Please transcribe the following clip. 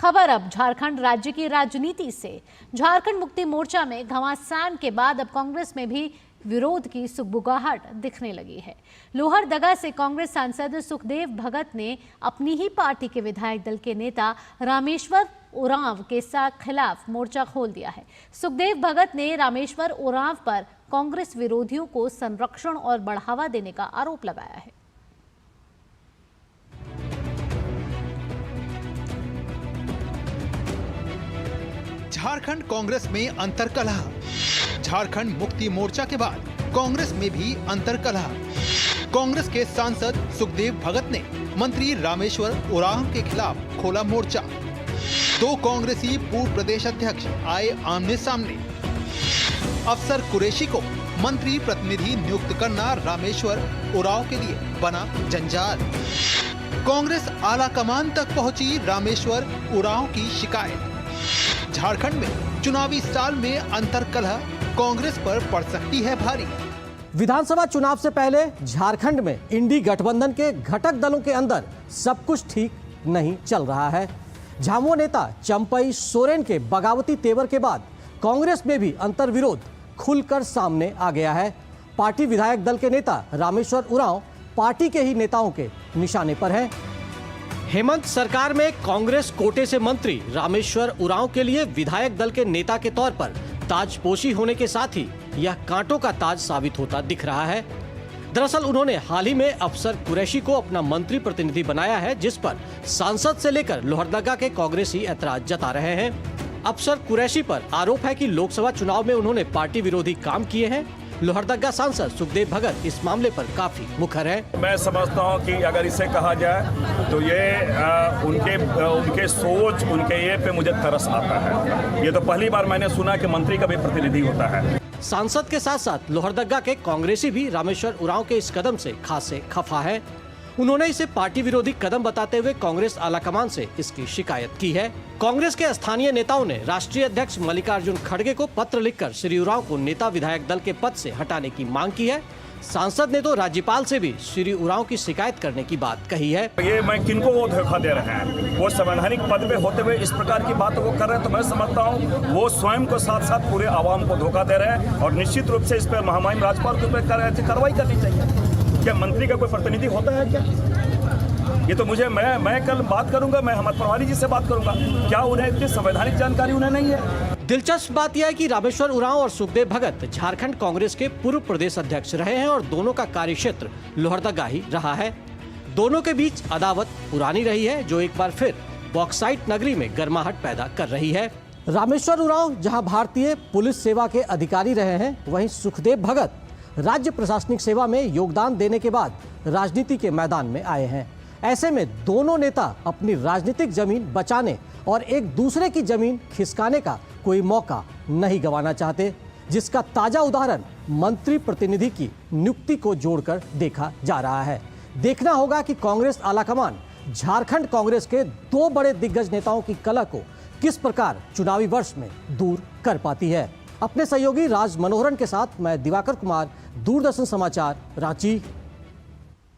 खबर अब झारखंड राज्य की राजनीति से। झारखंड मुक्ति मोर्चा में घमासान के बाद अब कांग्रेस में भी विरोध की सुगबुगाहट दिखने लगी है। लोहरदगा से कांग्रेस सांसद सुखदेव भगत ने अपनी ही पार्टी के विधायक दल के नेता रामेश्वर उरांव के खिलाफ मोर्चा खोल दिया है। सुखदेव भगत ने रामेश्वर उरांव पर कांग्रेस विरोधियों को संरक्षण और बढ़ावा देने का आरोप लगाया है। झारखंड कांग्रेस में अंतर्कलह। झारखंड मुक्ति मोर्चा के बाद कांग्रेस में भी अंतर्कलह। कांग्रेस के सांसद सुखदेव भगत ने मंत्री रामेश्वर उरांव के खिलाफ खोला मोर्चा। दो कांग्रेसी पूर्व प्रदेश अध्यक्ष आए आमने सामने। अफसर कुरैशी को मंत्री प्रतिनिधि नियुक्त करना रामेश्वर उरांव के लिए बना जंजाल। कांग्रेस आला कमान तक पहुंची रामेश्वर उरांव की शिकायत। झारखंड में चुनावी साल में अंतर्कलह कांग्रेस पर पड़ सकती है भारी। विधानसभा चुनाव से पहले झारखंड में इंडी गठबंधन के घटक दलों के अंदर सब कुछ ठीक नहीं चल रहा है। झामुमो नेता चंपई सोरेन के बगावती तेवर के बाद कांग्रेस में भी अंतर्विरोध खुलकर सामने आ गया है। पार्टी विधायक दल के नेता रामेश्वर उरांव पार्टी के ही नेताओं के निशाने पर हैं। हेमंत सरकार में कांग्रेस कोटे से मंत्री रामेश्वर उरांव के लिए विधायक दल के नेता के तौर पर ताजपोशी होने के साथ ही यह कांटों का ताज साबित होता दिख रहा है। दरअसल उन्होंने हाल ही में अफसर कुरैशी को अपना मंत्री प्रतिनिधि बनाया है, जिस पर सांसद से लेकर लोहरदगा के कांग्रेसी ऐतराज जता रहे हैं। अफसर कुरैशी पर आरोप है कि लोकसभा चुनाव में उन्होंने पार्टी विरोधी काम किए हैं। लोहरदगा सांसद सुखदेव भगत इस मामले पर काफी मुखर है। मैं समझता हूं कि अगर इसे कहा जाए तो ये उनके सोच, उनके ये पे मुझे तरस आता है। ये तो पहली बार मैंने सुना कि मंत्री का भी प्रतिनिधि होता है। सांसद के साथ साथ लोहरदगा के कांग्रेसी भी रामेश्वर उरांव के इस कदम से खासे खफा है। उन्होंने इसे पार्टी विरोधी कदम बताते हुए कांग्रेस आलाकमान से इसकी शिकायत की है। कांग्रेस के स्थानीय नेताओं ने राष्ट्रीय अध्यक्ष मल्लिकार्जुन खड़गे को पत्र लिखकर श्री उरांव को नेता विधायक दल के पद से हटाने की मांग की है। सांसद ने तो राज्यपाल से भी श्री उरांव की शिकायत करने की बात कही है। ये मैं किनको वो धोखा दे रहे हैं? वो संवैधानिक पद पे होते हुए इस प्रकार की बात वो कर रहे हैं, तो मैं समझता हूँ वो स्वयं को साथ साथ पूरे आवाम को धोखा दे रहे हैं। और निश्चित रूप से इस पर महामहिम राज्यपाल को कार्रवाई करनी चाहिए। क्या मंत्री का कोई प्रतिनिधि होता है क्या? ये तो मुझे मैं कल बात करूंगा, मैं हेमंत प्रभारी जी से बात करूंगा। क्या उन्हें इतनी संवैधानिक जानकारी उन्हें नहीं है? दिलचस्प बात यह है कि रामेश्वर उरांव और सुखदेव भगत झारखंड कांग्रेस के पूर्व प्रदेश अध्यक्ष रहे हैं और दोनों का कार्यक्षेत्र लोहरदगा ही रहा है। दोनों के बीच अदावत पुरानी रही है, जो एक बार फिर बॉक्साइट नगरी में गर्माहट पैदा कर रही है। रामेश्वर उरांव जहां भारतीय पुलिस सेवा के अधिकारी रहे हैं, वहीं सुखदेव भगत राज्य प्रशासनिक सेवा में योगदान देने के बाद राजनीति के मैदान में आए हैं। ऐसे में दोनों नेता अपनी राजनीतिक जमीन बचाने और एक दूसरे की जमीन खिसकाने का कोई मौका नहीं गंवाना चाहते, जिसका ताजा उदाहरण मंत्री प्रतिनिधि की नियुक्ति को जोड़कर देखा जा रहा है। देखना होगा कि कांग्रेस आलाकमान झारखंड कांग्रेस के दो बड़े दिग्गज नेताओं की कलह को किस प्रकार चुनावी वर्ष में दूर कर पाती है। अपने सहयोगी राज मनोहरन के साथ मैं दिवाकर कुमार, दूरदर्शन समाचार, रांची।